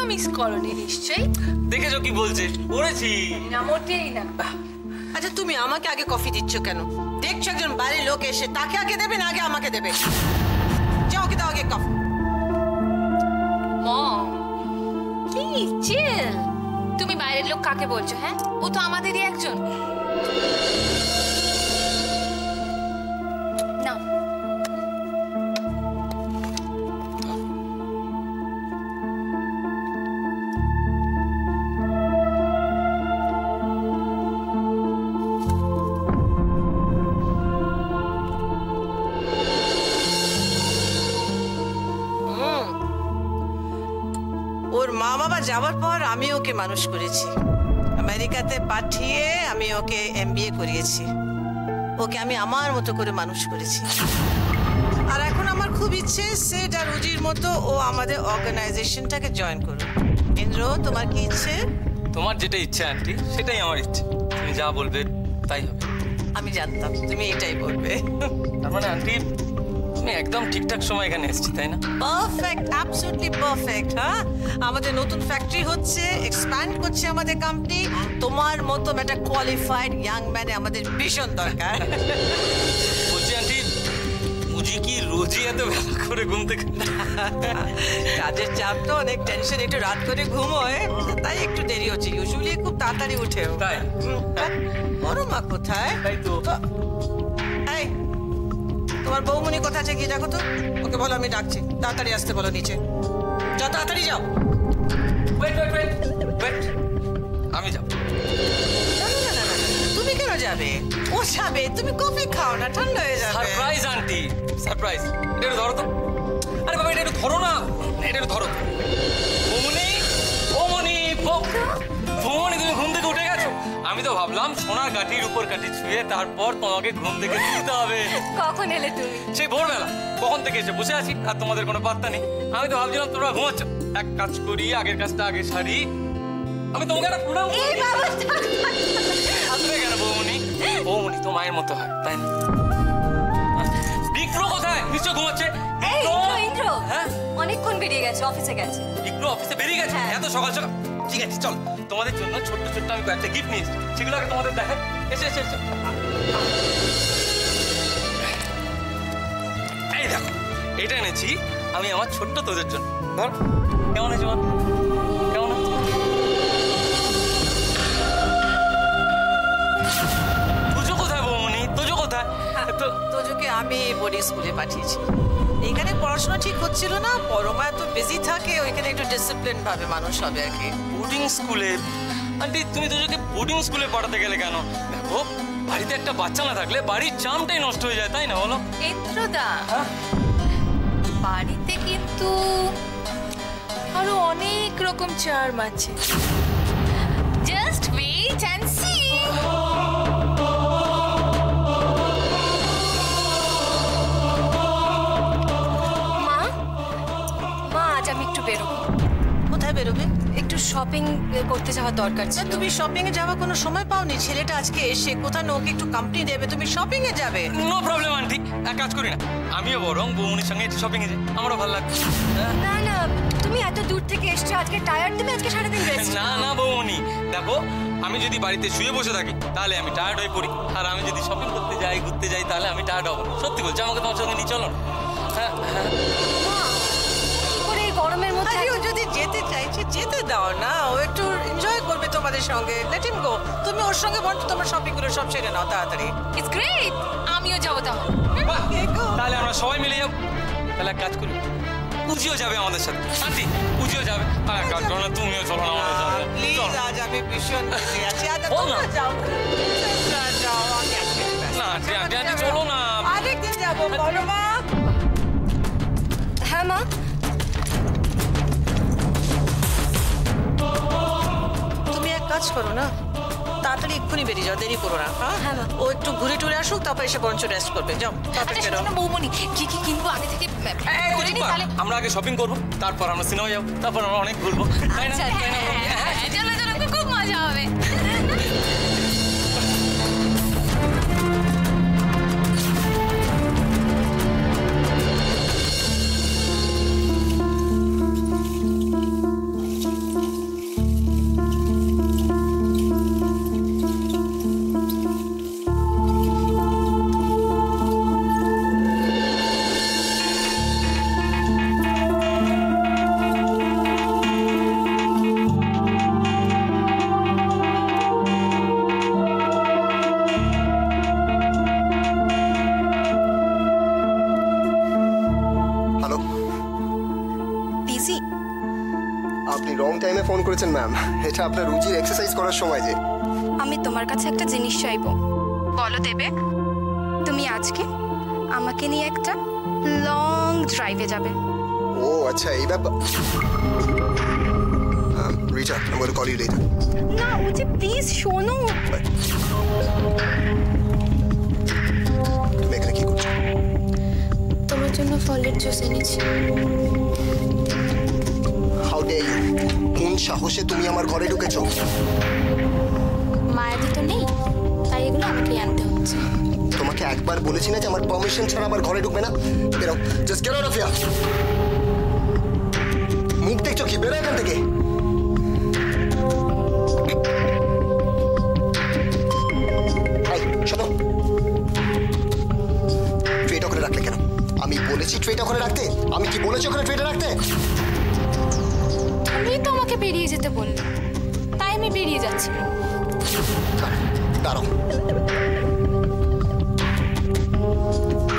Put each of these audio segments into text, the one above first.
Miss করনি নিশ্চয়ই। দেখেছো কি বলছে? করেছি না, মোটেই না। আচ্ছা তুমি আমাকে আগে কফি দিচ্ছ কেন? দেখছো একজন বাইরের লোক এসে, তাকে আগে দেবে না আগে আমাকে দেবে? যাও ওকে দাও আগে কফি। মম প্লিজ চিল। তুমি বাইরের লোক কাকে বলছো? হ্যাঁ, ও তো আমাদেরই একজন। না ওর মা বাবা যাওয়ার পর আমি ওকে মানুষ করেছি, আমেরিকাতে পাঠিয়ে আমি ওকে MBA করিয়েছি, ওকে আমি আমার মতো করে মানুষ করেছি। আর এখন আমার খুব ইচ্ছে সেট আর রুজির মতো ও আমাদের অর্গানাইজেশনটাকে জয়েন করুক। ইন্দ্র, তোমার কি ইচ্ছে? তোমার যেটা ইচ্ছে আন্টি সেটাই আমার ইচ্ছে। তুমি যা বলবে তাই হবে। আমি জানতাম তুমি এটাই বলবে। তার মানে আন্টি আমি একদম ঠিকঠাক সময় এখানে এসেছি, তাই না? Perfect, absolutely perfect. হ্যাঁ, আমাদের নতুন ফ্যাক্টরি হচ্ছে, এক্সপ্যান্ড করছে আমাদের কোম্পানি। তোমার মতো একটা কোয়ালিফাইড ইয়াং ম্যান আমাদের ভীষণ দরকার। বলছি আন্টি, মুজি কি রোজই এত বেলা করে ঘুম থেকে? কাজের চাপ তো অনেক, টেনশন, একটু রাত করে ঘুম হয়, তাই একটু দেরি হচ্ছে। ইউজুয়ালি খুব তাড়াতাড়ি উঠে। তাই? বড় মা কোথায়? তাই তো। এই তোমার বৌমনি কোথায় আছে গিয়ে দেখো তো, ওকে বলো আমি ডাকছি, তাড়াতাড়ি আসতে বলো নিচে। যাও তাড়াতাড়ি যাও। ওয়েট ওয়েট ওয়েট ওয়েট, আমি যাব। না, তুমি কেন যাবে? ও যাবে, তুমি কফি খাও না, ঠান্ডা হয়ে যাবে। Surprise aunty, surprise. এটা একটু ধরো তো। আরে বাবা এটা একটু ধরো না, এটা একটু ধরো। বৌমনি, বৌমনি, বৌমনি তুমি ঘুম থেকে উঠে গেছো? আমি তো ভাবলাম সোনার কাঠির উপর কাঠি ছুঁয়ে তারপর তোমাকে ঘুম থেকে তুলতে হবে। কখন এলে তুমি? সেই ভোরবেলা। কখন থেকে এসে বসে আছি আর তোমাদের কোনো পাত্তা নেই। আমি তো ভাবছিলাম তোমরা ঘুমাচ্ছ। এক কাজ করি, আগের কাজটা আগে সারি। আমি তোমাকে একটা প্রণাম করি। কেন বৌমনি? বৌমনি তো মায়ের মতো হয়, তাই না? বিক্রম কোথায়? নিশ্চয় ঘুমাচ্ছে। ইন্দ্র অনেকক্ষণ বেরিয়ে গেছে, অফিসে গেছে। বিক্রম অফিসে বেরিয়ে গেছে এত সকাল সকাল? ঠিক আছে চল, তোমাদের জন্য ছোট্ট ছোট্ট আমি কয়েকটা গিফট নিয়ে এসেছি, সেগুলো আগে তোমাদের দেখে। এসে এসে এসে এই দেখো, এটা এনেছি আমি আমার ছোট্ট তোদের জন্য। ধর, কেমন আছে বল? কেমন আছে? তুজো কোথায় বৌমনি? তুজো কোথায়? তোজোকে আমি বোর্ডিং স্কুলে পাঠিয়েছি। এখানে পড়াশোনা ঠিক হচ্ছিল না, পরমা এত বিজি থাকে, ওইখানে একটু ডিসিপ্লিন ভাবে মানুষ হবে আর কি। বোর্ডিং স্কুলে? আন্টি তুমি তোজোকে বোর্ডিং স্কুলে পাঠাতে গেলে কেন? দেখো বাড়িতে একটা বাচ্চা না থাকলে বাড়ির চামটাই নষ্ট হয়ে যায়, তাই না বলো? ইন্দ্রদা, বাড়িতে কিন্তু আরো অনেক রকম চার্ম আছে। Just wait and see. আজ আমি একটু বেরোবো। কোথায় বেরোবে? একটু শপিং করতে যাওয়ার দরকার ছিল। তুমি শপিং এ যাওয়ার কোনো সময় পাওনি? ছেলেটা আজকে এসে কোথায় ওকে একটু কোম্পানি দেবে, তুমি শপিং এ যাবে? নো প্রবলেম আন্টি, এক কাজ করি না, আমিও বরং বৌমনির সঙ্গে একটু শপিং এ যাই, আমারও ভালো লাগবে। না না, তুমি এত দূর থেকে এসছো, আজকে টায়ার্ড, তুমি আজকে সারাদিন রেস্ট। না না বৌমনি, দেখো আমি যদি বাড়িতে শুয়ে বসে থাকি তাহলে আমি টায়ার্ড হয়ে পড়ি, আর আমি যদি শপিং করতে যাই, ঘুরতে যাই, তাহলে আমি টায়ার্ড হব। সত্যি বলছি, আমাকে তোমার সঙ্গে নিয়ে চলো। হ্যাঁ হ্যাঁ, গরমের মধ্যে ও যদি যেতে চাইছে যেতে দাও না, ও একটু এনজয় করবে তোমাদের সঙ্গে, লেট হিম গো। তুমি ওর সঙ্গে বরং তোমার শপিং গুলো সব সেরে নাও তাড়াতাড়ি। ইটস গ্রেট, আমিও যাবো তাহলে। তাহলে আমরা সবাই মিলে যাবো। তাহলে এক কাজ করি, পুজিও যাবে আমাদের সাথে। আন্টি পুজিও যাবে, আর এক কাজ করো না, তুমিও চলো না আমাদের সাথে। প্লিজ, আজ আমি ভীষণ খুশি আছি। আজ তোমরা যাও, যাও, আমি আজকে না আন্টি আন্টি আন্টি চলো না, আরেকদিন যাবো। বলো মা। হ্যাঁ মা, তুমি এক কাজ করো না, তাড়াতাড়ি এক্ষুনি বেরিয়ে যাও, দেরি করো না। হ্যাঁ, ও একটু ঘুরে টুরে আসুক, তারপর এসে বরঞ্চ রেস্ট করবে। যাও তাড়াতাড়ি বেরো। বৌমনি কি কি কিনবো আগে থেকে করে নি, তাহলে আমরা আগে শপিং করবো, তারপর আমরা সিনেমা যাবো, তারপর আমরা অনেক ঘুরবো, তাই না? চলো চলো, খুব মজা হবে। Hello, busy? আপনি রং টাইমে ফোন করেছেন ম্যাম। এটা আপনার রুচির এক্সারসাইজ করার সময় যে। আমি তোমার কাছে একটা জিনিস চাইবো, বলো দেবে? তুমি আজকে আমাকে নিয়ে একটা লং ড্রাইভে যাবে। ও আচ্ছা, এই ব্যাপার। Richa, I'm going to call you later. না উজি, প্লিজ শোনো। তুমি এখানে কি করছো? তোমার জন্য ফলের জুস এনেছি। How dare you? কোন সাহসে তুমি আমার ঘরে ঢুকেছো? মায়াদি তো নেই, তাই এগুলো আমাকে আনতে হচ্ছে। তোমাকে একবার বলেছি না যে আমার পারমিশন ছাড়া আমার ঘরে ঢুকবে না? বেরো, just get out of here. মুখ দেখছো কি? বেরো এখান থেকে। শোনো, ট্রেটা ওখানে রাখলে কেন? আমি বলেছি ট্রেটা ওখানে রাখতে। আমি কি বলেছি ওখানে ট্রেটা রাখতে? তুমি তো আমাকে বেরিয়ে যেতে বললে, তাই আমি বেরিয়ে যাচ্ছি। দাঁড়াও,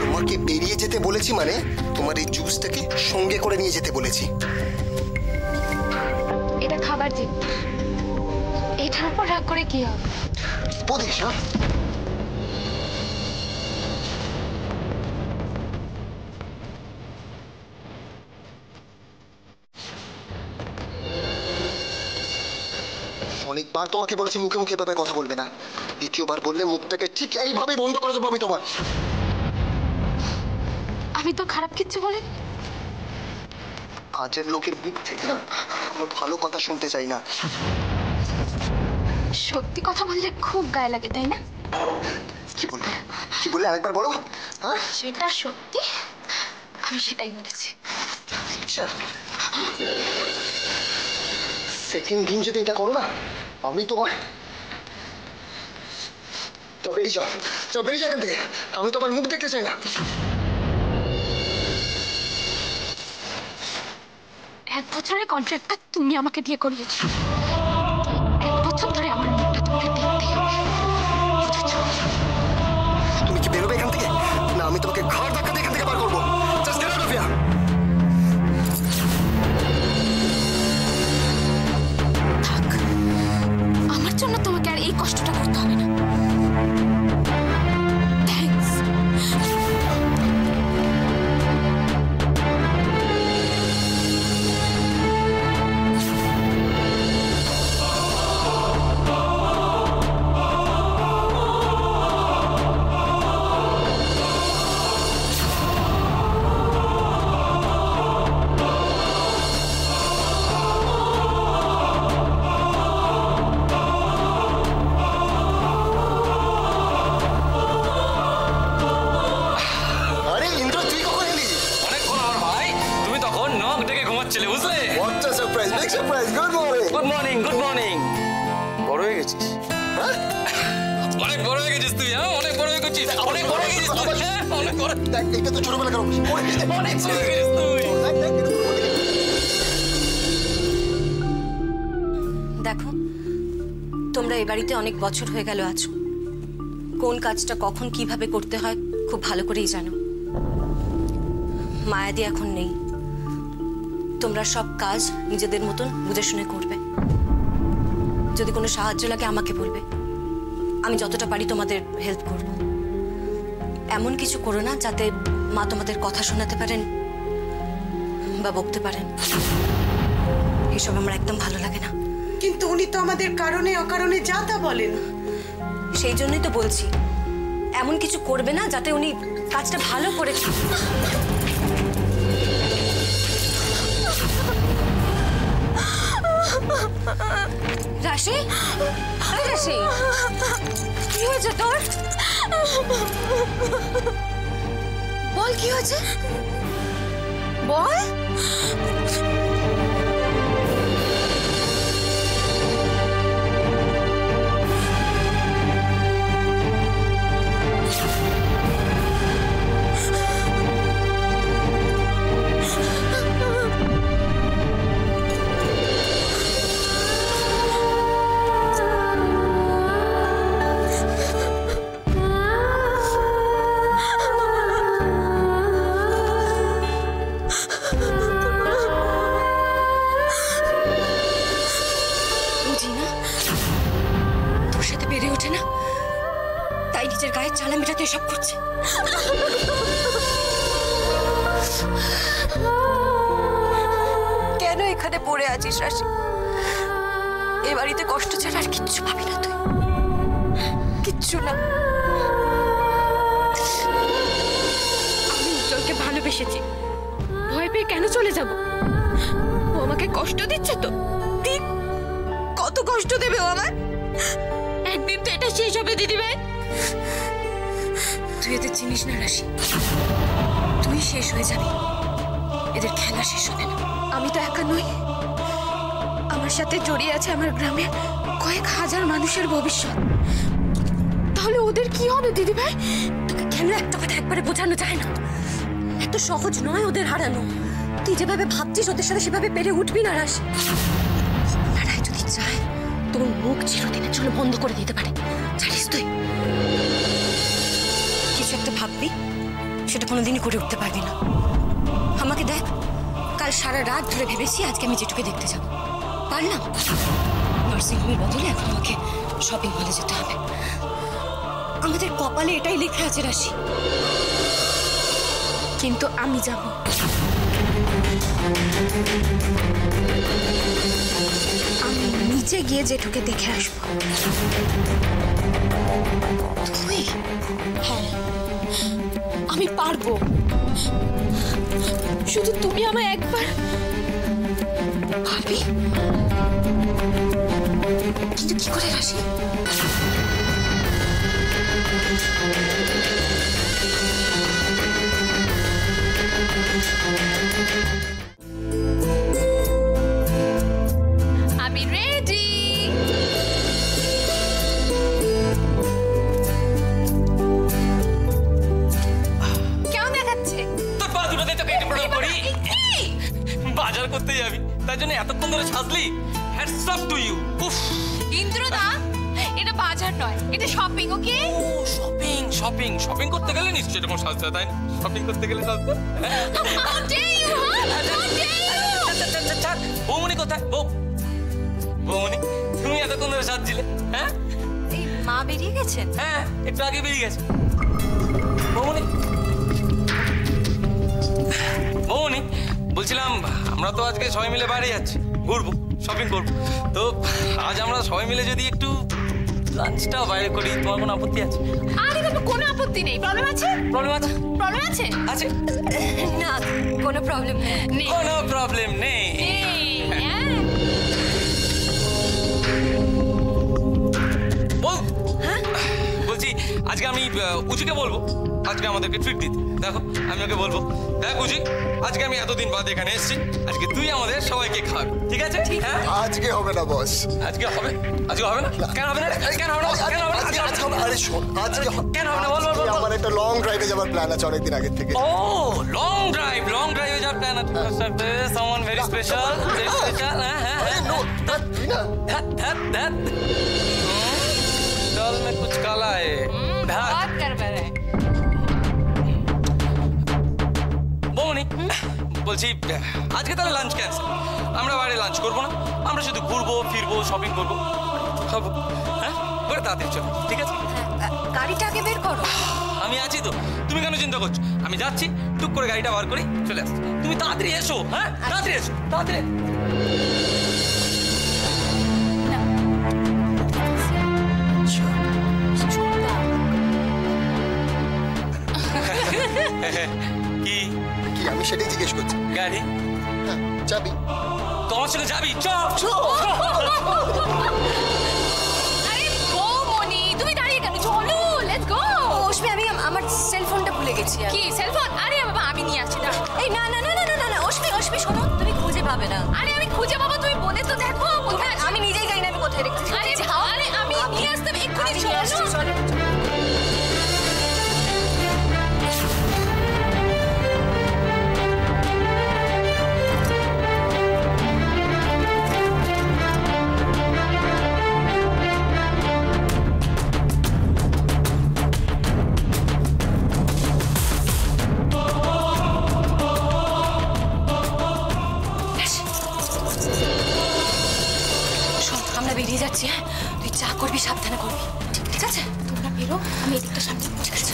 তোমাকে বেরিয়ে যেতে বলেছি মানে তোমার এই জুসটাকে সঙ্গে করে নিয়ে যেতে বলেছি। এটা খাবার দিন, এটার উপর রাগ করে কি হবে? বলিস না? অনেকবার তোমাকে বলেছি মুখে মুখে এভাবে কথা বলবে না। দ্বিতীয়বার বললে মুখটাকে ঠিক এইভাবে বন্ধ করে দেবো আমি তোমার। আমি তো খারাপ কিচ্ছু বলি। কাজের লোকের মুখ থেকে না কোনো ভালো কথা শুনতে চাই না। সত্যি কথা বললে খুব গায়ে লাগে, তাই না? কি বললে? কি বললে আরেকবার বলো। হ্যাঁ, সেটা সত্যি, আমি সেটাই বলেছি। সেকেন্ড দিন যদি এটা করো না, আমি তোমার তো বেরিয়ে যাও। চল বেরিয়ে যাও এখান থেকে। আমি তোমার মুখ দেখতে চাই না। 1 বছরের কন্ট্রাক্টটা তুমি আমাকে দিয়ে করিয়েছো। 1 বছর ধরে আমার মুখটা তোমাকে দেখতেই হবে, বুঝেছো? তুমি কি বেরোবে এখান থেকে? না আমি তোমাকে ঘর ধাক্কাতে এখান থেকে বার করবো। Just get out of here. থাক, আমার জন্য তোমাকে আর এই কষ্টটা করতে হবে না। থ্যাঙ্কস। আরে ইন্দ্র, তুই কখন এলি? অনেকক্ষণ আমার ভাই, তুমি তখন নখ ডেকে ঘুমাচ্ছিলে, বুঝলে? What a surprise! Big surprise! Good morning! Good morning, good morning. বড় হয়ে গেছিস? হ্যাঁ? অনেক বড় হয়ে গেছিস তুই। হ্যাঁ, অনেক বড় হয়ে গেছিস। অনেক বড় হয়ে গেছিস তুই। হ্যাঁ, অনেক বড়। দেখ, এটা তো ছোটবেলা কারণ অনেক বড় হয়ে গেছিস তুই। দেখ, দেখ, এটা তো বলে গেছি। দেখো, তোমরা এই বাড়িতে অনেক বছর হয়ে গেল আছো। কোন কাজটা কখন কিভাবে করতে হয় খুব ভালো করেই জানো। মায়াদি এখন নেই, তোমরা সব কাজ নিজেদের মতন বুঝে শুনে করবে। যদি কোনো সাহায্য লাগে আমাকে বলবে, আমি যতটা পারি তোমাদের হেল্প করব। এমন কিছু করো না যাতে মা তোমাদের কথা শোনাতে পারেন বা বকতে পারেন। এসব আমার একদম ভালো লাগে না। কিন্তু উনি তো আমাদের কারণে অকারণে যা তা বলেন। সেই জন্যই তো বলছি, এমন কিছু করবে না যাতে উনি কাজটা ভালো করে। রাশি, রাশি, কি হয়েছে তোর? বল কি হয়েছে, বল। এসব করছে? কেন এখানে পড়ে আছিস রাশি? এ বাড়িতে কষ্ট ছাড়া আর কিচ্ছু পাবি না তুই, কিচ্ছু না। আমি উজ্জ্বলকে ভালোবেসেছি, ভয় পেয়ে কেন চলে যাব? ও আমাকে কষ্ট দিচ্ছে তো। ঠিক, কত কষ্ট দেবে ও আমার? একদিন তো এটা শেষ হবে দিদিভাই। তুই এদের চিনিস না রাশি, তুই শেষ হয়ে যাবি, এদের খেলা শেষ হবে না। আমি তো একা নই, আমার সাথে জড়িয়ে আছে আমার গ্রামের কয়েক হাজার মানুষের ভবিষ্যৎ। তাহলে ওদের কি হবে দিদিভাই? তোকে কেন একটা কথা একবারে বোঝানো যায় না? এত সহজ নয় ওদের হারানো। তুই যেভাবে ভাবছিস ওদের সাথে সেভাবে পেরে উঠবি না রাশি। লড়াই যদি চায় তোর মুখ চিরদিনের জন্য বন্ধ করে দিতে পারে, জানিস তুই? কিছু একটা ভাববি, সেটা কোনোদিনই করে উঠতে পারবি না। আমাকে দেখ, কাল সারা রাত ধরে ভেবেছি আজকে আমি যেটুকু দেখতে যাব, পারলাম? নার্সিংহোমের বদলে এখন আমাকে শপিং মলে যেতে হবে। আমাদের কপালে এটাই লেখা আছে রাশি। কিন্তু আমি যাব। আমি নিচে গিয়ে জেঠুকে দেখে আসবো। তুই? হ্যাঁ, আমি পারবো। শুধু তুমি আমায় একবার ভাবি, কিন্তু কি করে রাশি? আমি রেডি। কেমন দেখাচ্ছে? তোর পা দুটোতে তোকে একটু প্রণাম করি। বাজার করতে যাবি তার জন্য এতক্ষণ ধরে সাজলি? Hats off to you. উফ, ইন্দ্রদা, এটা বাজার নয়, এটা শপিং। ওকে? ও শপিং শপিং শপিং করতে গেলে নিশ্চয়ই এরকম সাজতে হয়, তাই না? শপিং করতে গেলে সাজতে হয়। How dare you, huh? How dare you? বৌমনি কোথায়? বৌমনি, তুমি এতক্ষণ ধরে সাজছিলে? হ্যাঁ এই মা বেরিয়ে গেছেন? হ্যাঁ, একটু আগে বেরিয়ে গেছে। বৌমনি, বৌমনি, বলছিলাম আমরা তো আজকে সবাই মিলে বাইরে যাচ্ছি, ঘুরবো, শপিং করবো। তো আজ আমরা সবাই মিলে যদি একটু লাঞ্চটাও বাইরে করি, তোমার কোনো আপত্তি আছে? আরে বাবা, কোনো আপত্তি নেই। প্রবলেম আছে? প্রবলেম আছে? প্রবলেম আছে? আছে? না, কোনো প্রবলেম নেই। নেই। কোনো প্রবলেম নেই। হ্যাঁ। বল। বলছি আজকে আমি উজিকে বলবো আজকে আমাদেরকে ট্রিট দিতে। দেখো, আমি ওকে বলবো, দেখ উজি, আজকে আমি এতদিন বাদ এখানে এসেছি, আজকে তুই আমাদের সবাইকে খাওয়াবি, ঠিক আছে? হ্যাঁ, আজকে হবে না বস। আজকে হবে। আজকে হবে না? কেন হবে না? কেন হবে না? কেন হবে না? আজকে হবে। আরে শোন, আজকে কেন হবে না? বল বল বল। আমার একটা লং ড্রাইভে যাওয়ার প্ল্যান আছে অনেকদিন আগের থেকে। ও লং ড্রাইভে যাওয়ার প্ল্যান আছে। Someone very special, very special. হ্যাঁ হ্যাঁ আরে নো, তুই না। ধ্যাত दाल में कुछ काला है। बात कर रहा है। বৌমনি, বলছি আজকে তাহলে লাঞ্চ ক্যান্সেল, আমরা বাইরে লাঞ্চ করবো না, আমরা শুধু ঘুরবো ফিরবো শপিং করবো খাবো। হ্যাঁ, করে তাড়াতাড়ি চলো, ঠিক আছে? গাড়িটা আগে বের করো। আমি আছি তো, তুমি কেন চিন্তা করছো? আমি যাচ্ছি, টুক করে গাড়িটা বার করি, চলে আসছি। তুমি তাড়াতাড়ি এসো। হ্যাঁ, তাড়াতাড়ি এসো, তাড়াতাড়ি। কি কি আমি সেটাই জিজ্ঞেস করছি। গাড়ি? হ্যাঁ, চাবি। তোমার সঙ্গে যাবি? চ। আরে বৌমনি, তুমি দাঁড়িয়ে কেন? চলো, লেটস গো। অশ্মি, আমি আমার সেলফোনটা ভুলে গেছি। কি সেলফোন? আরে বাবা, আমি নিয়ে আসছি না। এই না না না না না না, অশ্মি শোনো, তুমি খুঁজে পাবে না। আরে আমি খুঁজে পাবো, তুমি বলে তো দেখো কোথায় আছে। আমি নিজেই জানি না আমি কোথায় রেখেছি। আরে আরে আমি নিয়ে আসতাম এক্ষুনি। আমি নিয়ে আসছি, চলো। চলো। শোন, আমরা বেরিয়ে যাচ্ছি। হ্যাঁ, তুই যা করবি সাবধানে করবি, ঠিক আছে? তোমরা বেরো, আমি এদিকটা সামনে। ঠিক আছে।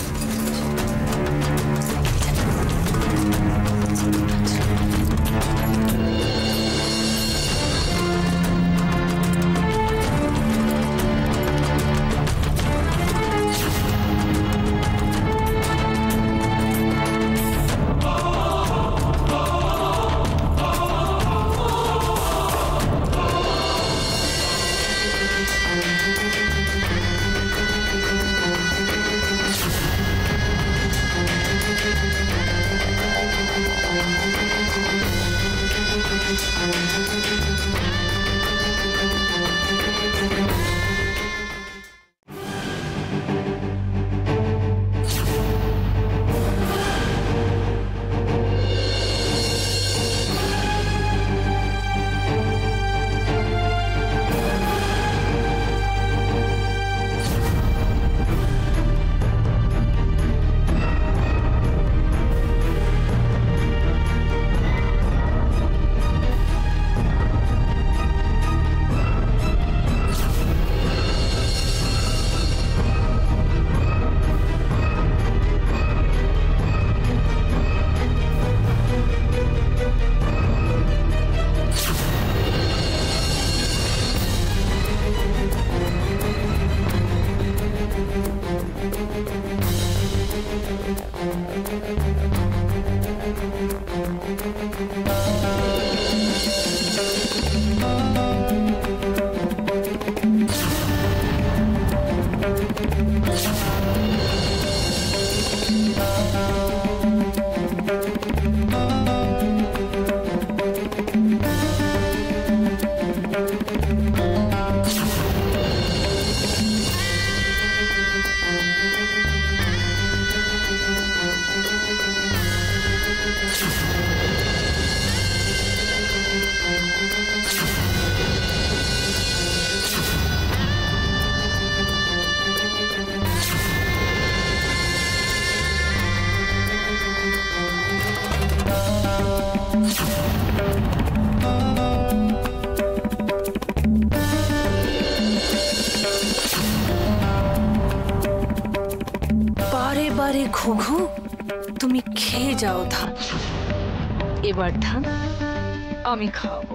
বারে বারে ঘুঘু তুমি খেয়ে যাও ধান, এবার ধান আমি খাওয়াবো।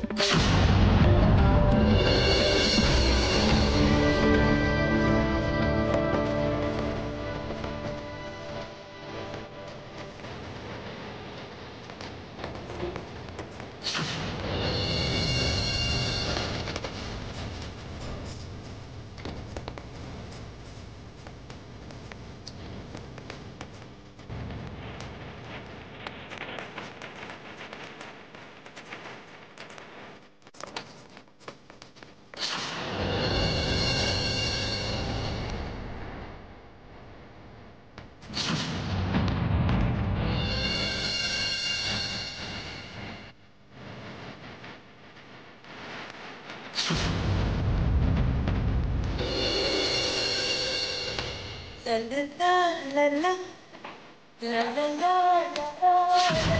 La la la la la la la la la la